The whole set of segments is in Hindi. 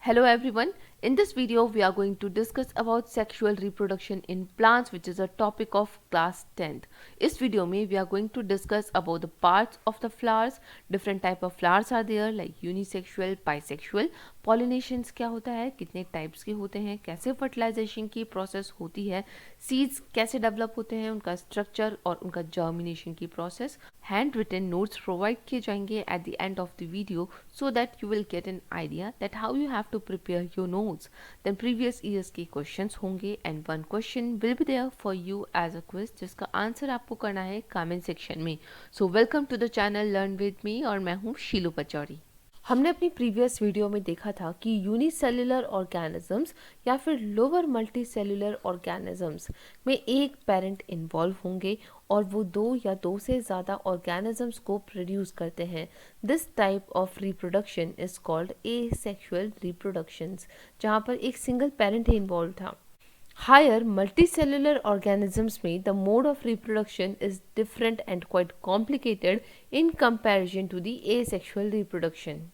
Hello everyone. In this video we are going to discuss about sexual reproduction in plants, which is a topic of class 10th. इस वीडियो में we are going to discuss about the parts of the flowers. Different type of flowers are there like unisexual, bisexual. Pollinations क्या होता है, कितने types के होते हैं, कैसे fertilization की process होती है, seeds कैसे develop होते हैं, उनका structure और उनका germination की process. Handwritten notes provide किए जाएंगे at the end of the video so that you will get an idea that how you have to prepare your notes. Then previous years के questions होंगे and one question will be there for you as a quiz जिसका आंसर आपको करना है comment section में. So welcome to the channel Learn with me और मैं हूँ शीलू पचौरी. हमने अपनी प्रीवियस वीडियो में देखा था कि यूनिसेल्युलर ऑर्गेनिजम्स या फिर लोअर मल्टीसेल्युलर ऑर्गेनिजम्स में एक पेरेंट इन्वॉल्व होंगे और वो दो या दो से ज़्यादा ऑर्गेनिजम्स को प्रोड्यूस करते हैं. This type of reproduction is called asexual reproductions, जहाँ पर एक सिंगल पेरेंट ही इन्वॉल्व था. Higher multicellular organisms में the mode of reproduction is different and quite complicated in comparison to the asexual reproduction.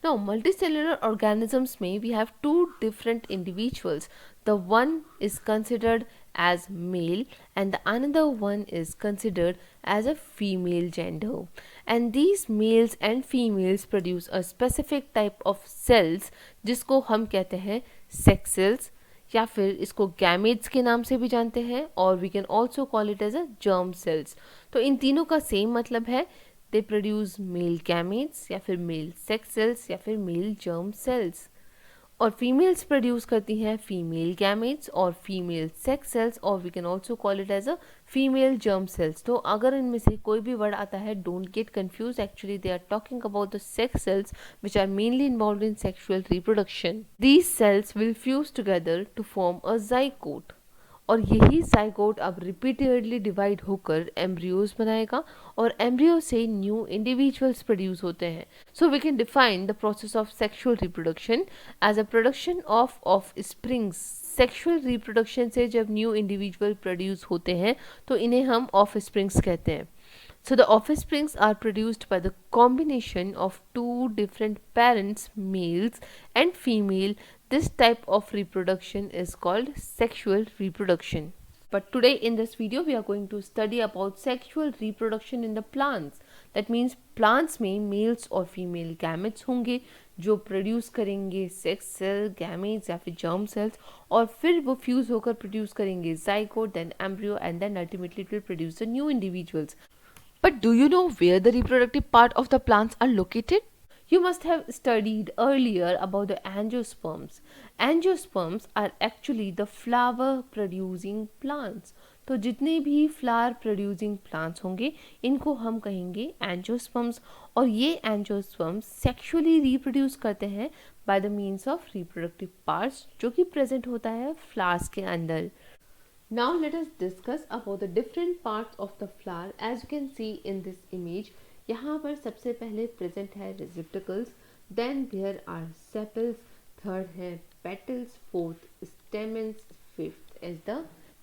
Now, multicellular organisms may we have two different individuals. The one is considered as male and the another one is considered as a female gender. And these males and females produce a specific type of cells जिसको हम कहते हैं sex cells या फिर इसको गैमेट्स के नाम से भी जानते हैं और we can also call it as a germ cells. तो इन तीनों का सेम मतलब है, दे प्रोड्यूस मेल गैमेट्स या फिर मेल सेक्स सेल्स या फिर मेल जर्म सेल्स. और फीमेल्स प्रोड्यूस करती हैं फीमेल गैमेट्स और फीमेल सेक्स सेल्स और we can also call it as a female germ cells. तो अगर इनमें से कोई भी वर्ड आता है, don't get confuse. Actually they are talking about the sex cells which are mainly involve in sexual reproduction. These cells will fuse together to form a zygote और यही जाइगोट अब रिपीटेडली डिवाइड होकर एम्ब्रियोज बनाएगा और एम्ब्रियो से न्यू इंडिविजुअल्स प्रोड्यूस होते हैं. So we can define the process of sexual reproduction as a production of springs. Sexual reproduction से जब न्यू इंडिविजुअल प्रोड्यूस होते हैं तो इन्हें हम ऑफ स्प्रिंग्स कहते हैं. So the offsprings are produced by the combination of two different parents, males and female. This type of reproduction is called sexual reproduction. But today in this video we are going to study about sexual reproduction in the plants. That means plants में males और female gametes होंगे जो प्रोड्यूस करेंगे सेक्स सेल, गैमेट्स या फिर जर्म सेल्स और फिर वो फ्यूज होकर प्रोड्यूस करेंगे zygote, then embryo and then ultimately it will produce the new individuals. But do you know where the reproductive part of the plants are located? You must have studied earlier about the angiosperms. Angiosperms are actually the flower producing plants. तो जितने भी फ्लावर प्रोड्यूसिंग प्लांट्स होंगे इनको हम कहेंगे एंजियोस्पर्म्स और ये एंजियोस्पर्म्स सेक्सुअली रिप्रोड्यूस करते हैं by the means of reproductive parts जो कि प्रेजेंट होता है फ्लावर्स के अंदर. Now let us discuss about the different parts of the flower. As you can see in this image, यहाँ पर सबसे पहले present है receptacles, then there are sepals, third है petals, fourth stamens, fifth is the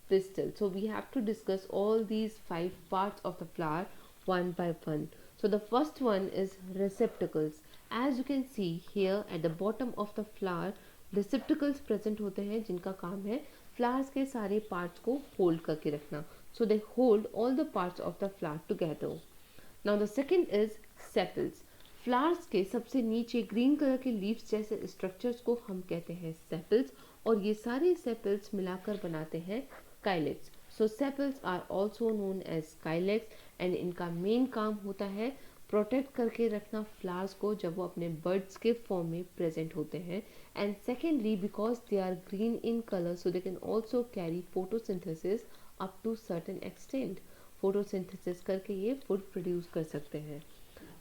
pistil. So we have to discuss all these 5 parts of the flower one by one. So the first one is receptacles. As you can see here at the bottom of the flower, receptacles present होते हैं जिनका काम है फ्लावर्स के सारे पार्ट्स को होल्ड करके रखना. So they hold all the parts of the flower together. Now the second is sepals. Flowers के सबसे नीचे ग्रीन कलर के लीव्स जैसे स्ट्रक्चर्स को हम कहते हैं सेपल्स और ये सारे सेपल्स मिलाकर बनाते हैं calyx. So sepals are also known as calyx and इनका मेन काम होता है प्रोटेक्ट करके रखना फ्लावर्स को जब वो अपने बर्ड्स के फॉर्म में प्रेजेंट होते हैं. And secondly, because they are green in color, so they can also carry photosynthesis up to certain extent. Photosynthesis करके ये food produce कर सकते हैं.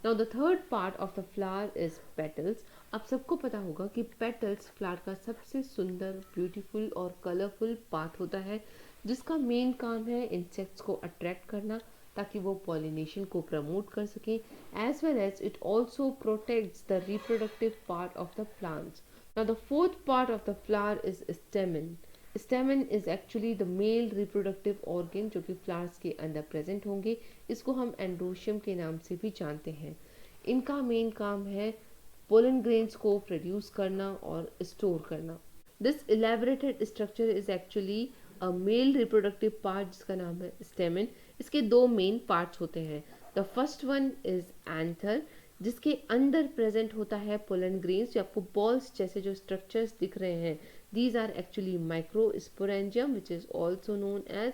Now the third part of the flower is petals. अब सबको पता होगा कि petals flower का सबसे सुंदर, beautiful और colorful part होता है जिसका मेन काम है insects को attract करना ताकि वो pollination को promote कर सकें, as well as it also protects the reproductive part of the plants. Now the fourth part of the flower is stamen. Stamen is actually the male reproductive organ जो कि flowers के अंदर present होंगे. इसको हम एंड्रोशियम के नाम से भी जानते हैं. इनका मेन काम है पोलन ग्रेन्स को प्रोड्यूस करना और स्टोर करना। This elaborated structure is actually a mail reproductive part जिसका नाम है स्टेमन। इसके दो मेन पार्ट्स होते हैं। The first one is anther जिसके अंदर प्रेजेंट होता है पोलन ग्रेन्स। जो आपको बॉल्स जैसे जो स्ट्रक्चर्स दिख रहे हैं, these are actually microsporangium which is also known as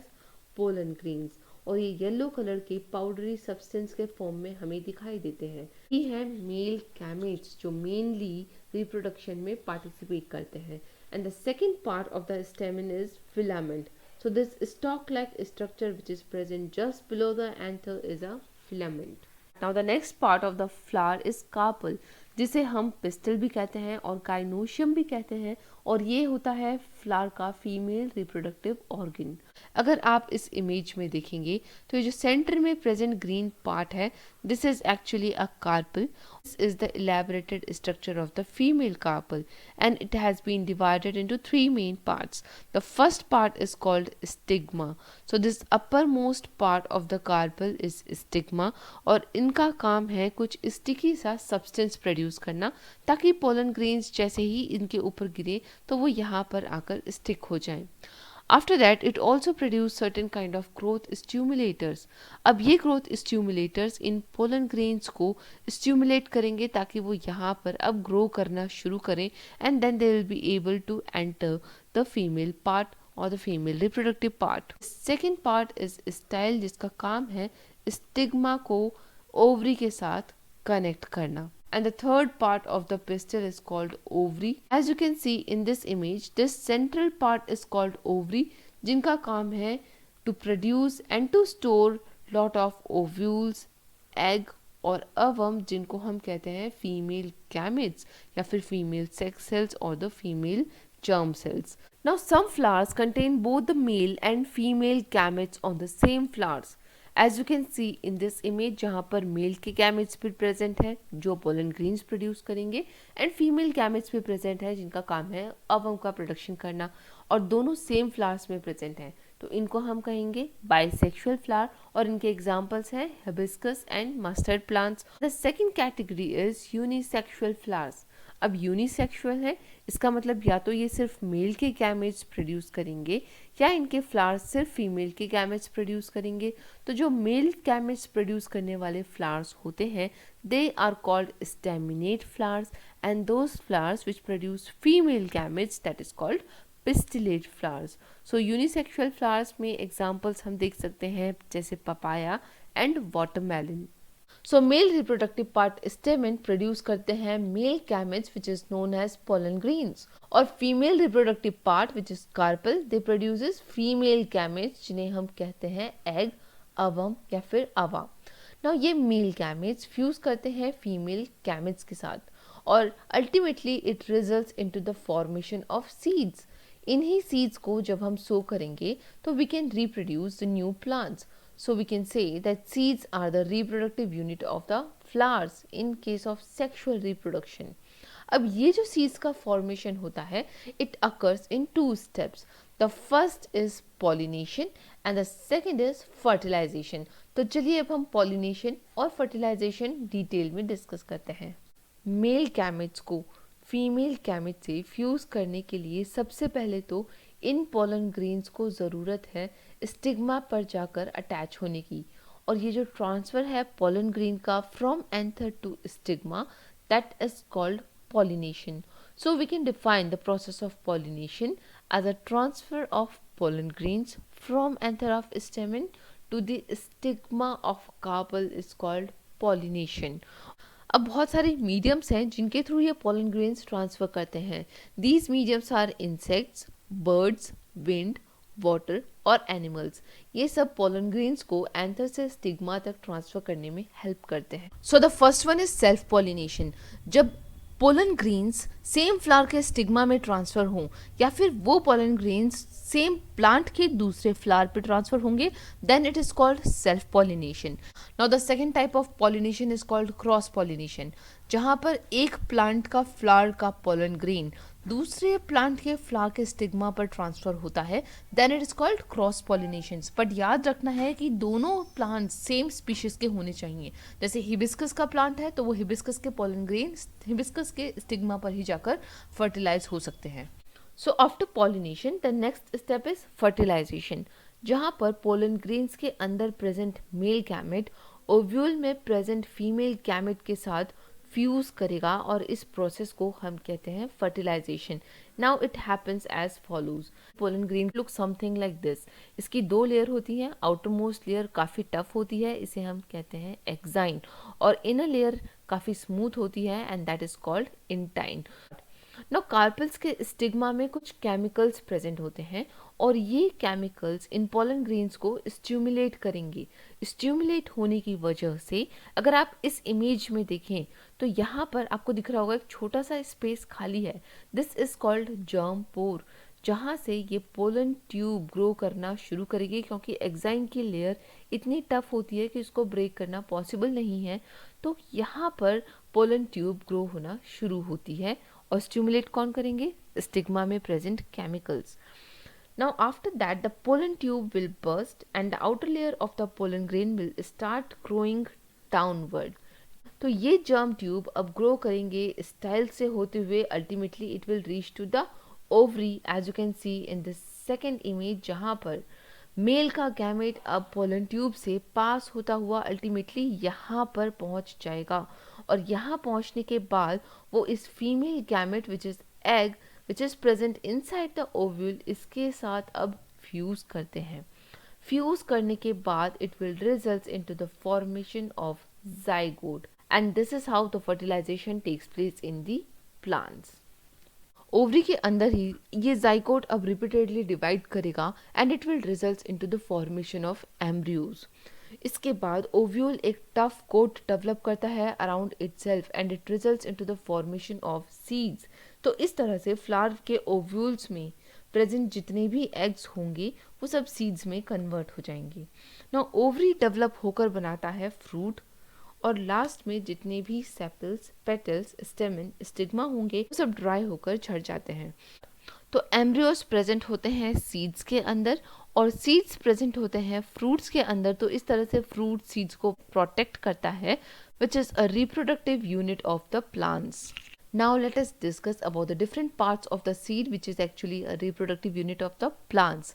pollen grains. और ये येलो कलर के पाउडरी सब्सटेंस के फॉर्म में हमें दिखाई देते हैं। ये है मेल गैमेट्स जो मेनली रिप्रोडक्शन में पार्टिसिपेट करते हैं। And the second part of the stamen is filament. So this stalk-like structure which is present just below the anther is a filament. Now the next part of the flower is carpel जिसे हम पिस्टल भी कहते हैं और काइनोशियम भी कहते हैं, और ये होता है फ्लावर का फीमेल रिप्रोडक्टिव ऑर्गन। अगर आप इस इमेज में देखेंगे तो ये जो सेंटर में प्रेजेंट ग्रीन पार्ट है, this is actually a carpel. This is the elaborated structure of the female carpel and it has been divided into three main parts. The first part is called stigma. So this uppermost part of the carpel is stigma और इनका काम है कुछ स्टिकी सा सब्सटेंस प्रोड्यूस करना ताकि पोलन ग्रेन्स जैसे ही इनके ऊपर गिरे तो वो यहाँ पर आकर स्टिक हो जाएं। After that, it also produce certain kind of growth stimulators. अब ये growth stimulators इन pollen grains को stimulate करेंगे ताकि वो यहाँ पर अब grow करना शुरू करें, and then they will be able to enter the female part or the female reproductive part. Second part is style जिसका काम है stigma को ovary के साथ connect करना. And the third part of the pistil is called ovary. As you can see in this image, this central part is called ovary जिनका काम है to produce and to store lot of ovules, egg और ovum जिनको हम कहते हैं female gametes या फिर female sex cells or the female germ cells. Now some flowers contain both the male and female gametes on the same flowers. As you can see in this image जहाँ पर मेल के गैमेट्स भी प्रेजेंट है जो पोलन ग्रीन्स प्रोड्यूस करेंगे, एंड फीमेल गैमेट्स भी प्रेजेंट है जिनका काम है ओवम का प्रोडक्शन करना, और दोनों सेम फ्लावर्स में प्रेजेंट हैं, तो इनको हम कहेंगे बाइसेक्सुअल फ्लावर, और इनके एग्जांपल्स हैं hibiscus and mustard plants. The second category is unisexual flowers. अब यूनिसेक्सुअल है इसका मतलब या तो ये सिर्फ मेल के गैमेट्स प्रोड्यूस करेंगे या इनके फ्लावर्स सिर्फ फीमेल के गैमेट्स प्रोड्यूस करेंगे। तो जो मेल गैमेट्स प्रोड्यूस करने वाले फ्लावर्स होते हैं they are called staminate flowers, and those flowers which produce female gametes that is called pistillate flowers. So unisexual flowers में एग्जांपल्स हम देख सकते हैं जैसे papaya and watermelon. So male reproductive part stamen produce करते हैं male gametes which is known as pollen grains, और female reproductive part which is carpel they produces female gametes जिन्हें हम कहते हैं एग, अवम या फिर अवा। नाउ ये मेल गैमेट्स फ्यूज करते हैं फीमेल गैमेट्स के साथ और ultimately it results into the formation of seeds. इन्हीं सीड्स को जब हम सो करेंगे तो we can reproduce the new plants. So we can say that seeds are the reproductive unit of the flowers in case of sexual reproduction. अब ये जो seeds का formation होता है it occurs in two steps. The first is pollination and the second is fertilization. तो चलिए अब हम pollination और fertilization डिटेल में डिस्कस करते हैं. मेल गैमेट्स को फीमेल गैमेट से फ्यूज करने के लिए सबसे पहले तो इन पोलन ग्रेन्स को ज़रूरत है स्टिग्मा पर जाकर अटैच होने की, और ये जो ट्रांसफ़र है पोलन ग्रेन का from anther to stigma that is called pollination. So we can define the process of pollination as a transfer of pollen grains from anther of stamen to the stigma of carpel is called pollination. अब बहुत सारे मीडियम्स हैं जिनके थ्रू ये पोलन ग्रेन्स ट्रांसफ़र करते हैं. These mediums are insects, birds, wind, water और एनिमल्स. ये सब पोलन ग्रेन्स को एंथर से स्टिग्मा तक ट्रांसफ़र करने में हेल्प करते हैं. So the first one is self pollination. जब पोलन ग्रेन्स सेम फ्लावर के स्टिग्मा में ट्रांसफ़र हों या फिर वो पोलन ग्रेन्स सेम प्लांट के दूसरे फ्लावर पे ट्रांसफर होंगे, then it is called self pollination. Now the second type of pollination is called cross pollination, जहां पर एक प्लांट का फ्लावर का पोलन ग्रेन दूसरे प्लांट के फ्लावर के स्टिग्मा पर ट्रांसफर होता है, then it is called cross pollination. But याद रखना है कि दोनों प्लांट सेम स्पीशीज के होने चाहिए। जैसे हिबिस्कस का प्लांट है तो वो हिबिस्कस के पोलन ग्रेन हिबिस्कस के स्टिग्मा पर ही जाकर फर्टिलाइज हो सकते हैं। So after pollination the next step is fertilization, जहां पर पोलन ग्रेन्स के अंदर प्रेजेंट मेल गैमेट ओव्यूल में प्रेजेंट फीमेल गैमेट के साथ फ्यूज करेगा और इस प्रोसेस को हम कहते हैं fertilisation. Now it happens as follows. Pollen grain look something like this. इसकी दो लेयर होती हैं, आउटर मोस्ट लेयर काफ़ी टफ होती है, इसे हम कहते हैं एक्साइन, और इनर लेयर काफ़ी स्मूथ होती है and that is called intine. Now carpels के स्टिग्मा में कुछ केमिकल्स प्रेजेंट होते हैं और ये केमिकल्स इन पोलन ग्रेन्स को स्टिमुलेट करेंगे। स्टिमुलेट होने की वजह से अगर आप इस इमेज में देखें तो यहाँ पर आपको दिख रहा होगा एक छोटा सा स्पेस खाली है। दिस इज कॉल्ड जर्म पोर, जहाँ से ये पोलन ट्यूब ग्रो करना शुरू करेगी, क्योंकि एक्साइन की लेयर इतनी टफ होती है कि इसको ब्रेक करना पॉसिबल नहीं है। तो यहाँ पर पोलन ट्यूब ग्रो होना शुरू होती है और स्टिमुलेट कौन करेंगे? स्टिग्मा में present chemicals. Now after that the pollen tube will burst and the outer layer of the pollen grain will start growing downward. तो ये जर्म ट्यूब अब ग्रो करेंगे स्टाइल से होते हुए, ultimately it will reach to the ovary as you can see in this second image, जहाँ पर मेल का गैमेट अब पोलन ट्यूब से पास होता हुआ अल्टीमेटली यहाँ पर पहुँच जाएगा और यहाँ पहुँचने के बाद वो इस female gamete which is egg which is present inside the ovule इसके साथ अब फ्यूज करते हैं। फ्यूज करने के बाद it will result into the formation of zygote and this is how the fertilization takes place in the plants. Ovary के अंदर ही ये जाइकोट अब रिपीटेडली डिवाइड करेगा and it will result into the formation of embryos. इसके बाद ओव्यूल एक टफ कोट डेवलप करता है around itself and it results into the formation of seeds. तो इस तरह से फ्लावर के ओव्यूल्स में प्रेजेंट जितने भी एग्स होंगे वो सब सीड्स में कन्वर्ट हो जाएंगे। ना ओवरी डेवलप होकर बनाता है फ्रूट और लास्ट में जितने भी सेपल्स, पेटल्स, स्टेमन, स्टिग्मा होंगे वो सब ड्राई होकर झड़ जाते हैं। तो एम्ब्रियोस प्रेजेंट होते हैं सीड्स के अंदर और सीड्स प्रेजेंट होते हैं फ्रूट्स के अंदर। तो इस तरह से फ्रूट सीड्स को प्रोटेक्ट करता है which is a reproductive unit of the plants. Now let us discuss about the different parts of the seed which is actually a reproductive unit of the plants.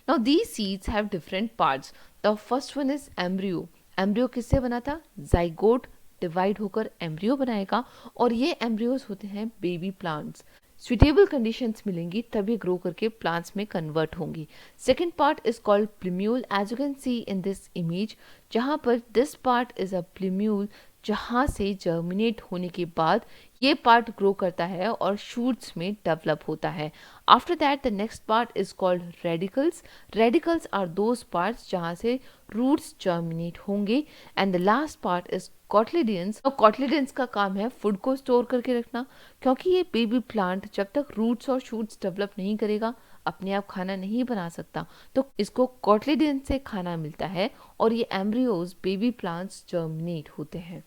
Now these seeds have different parts. The first one is embryo. Embryo किससे बना था? Zygote डिवाइड होकर एम्ब्रियो बनाएगा और ये एम्ब्रियोज होते हैं बेबी प्लांट्स। सुटेबल कंडीशंस मिलेंगी तभी ग्रो करके प्लांट्स में कन्वर्ट होंगी। Second part is called plumule as you can see in this image, जहाँ पर this part is a plumule जहाँ से जर्मिनेट होने के बाद ये पार्ट ग्रो करता है और शूट्स में डेवलप होता है। After that the next part is called radicles. Radicles are those parts जहाँ से रूट्स जर्मिनेट होंगे and the last part is cotyledons. और कॉटलिडियंस का काम है फूड को स्टोर करके रखना, क्योंकि ये बेबी प्लांट जब तक रूट्स और शूट्स डेवलप नहीं करेगा अपने आप खाना नहीं बना सकता, तो इसको कॉटलिडियंस से खाना मिलता है और ये एम्ब्रियोज बेबी प्लांट्स जर्मिनेट होते हैं।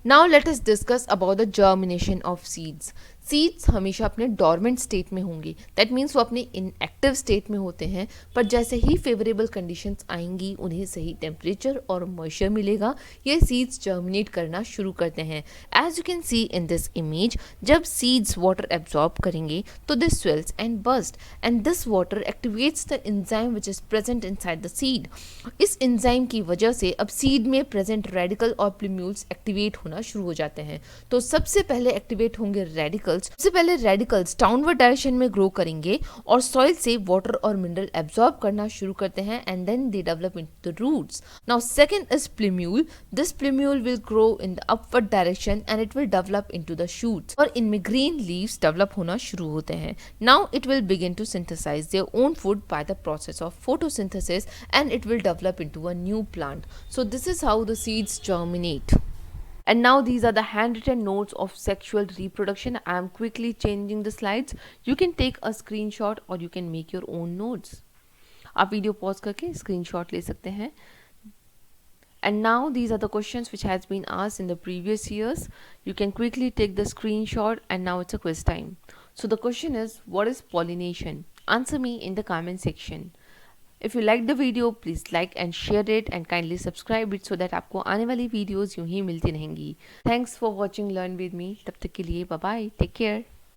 Now let us discuss about the germination of seeds. Seeds हमेशा अपने डॉर्मेंट स्टेट में होंगे, दैट मीन्स वो अपने इनएक्टिव स्टेट में होते हैं, पर जैसे ही फेवरेबल कंडीशंस आएंगी उन्हें सही टेम्परेचर और मॉइस्चर मिलेगा, ये सीड्स जर्मिनेट करना शुरू करते हैं। As you can see in this image, जब सीड्स वाटर एब्जॉर्ब करेंगे तो this swells and burst and this water activates the enzyme which is present inside the seed. इस एंजाइम की वजह से अब सीड में प्रेजेंट रेडिकल और प्लिम्यूल्स एक्टिवेट होना शुरू हो जाते हैं। तो सबसे पहले एक्टिवेट होंगे रेडिकल। सबसे पहले रेडिकल्स डाउनवर्ड डायरेक्शन में ग्रो करेंगे और सॉइल से वाटर और मिनरल एब्जॉर्ब करना शुरू करते हैं and then they develop into the roots. Now second is plumule. This plumule will grow in the upward direction and it will develop into the shoots और इनमें ग्रीन लीव्स डेवलप होना शुरू होते हैं। Now it will begin to synthesize their own food by the process of photosynthesis and it will develop into a new plant. So this is how the seeds germinate. And now these are the handwritten notes of sexual reproduction. I am quickly changing the slides. You can take a screenshot or you can make your own notes. आप वीडियो पॉज करके स्क्रीनशॉट ले सकते हैं. And now these are the questions which has been asked in the previous years. You can quickly take the screenshot, and now it's a quiz time. So the question is, what is pollination? Answer me in the comment section. If you like the video, please like and share it, and kindly subscribe it so that आपको आने वाली videos यूं ही मिलती रहेंगी. Thanks for watching Learn with me. तब तक के लिए bye bye. Take care.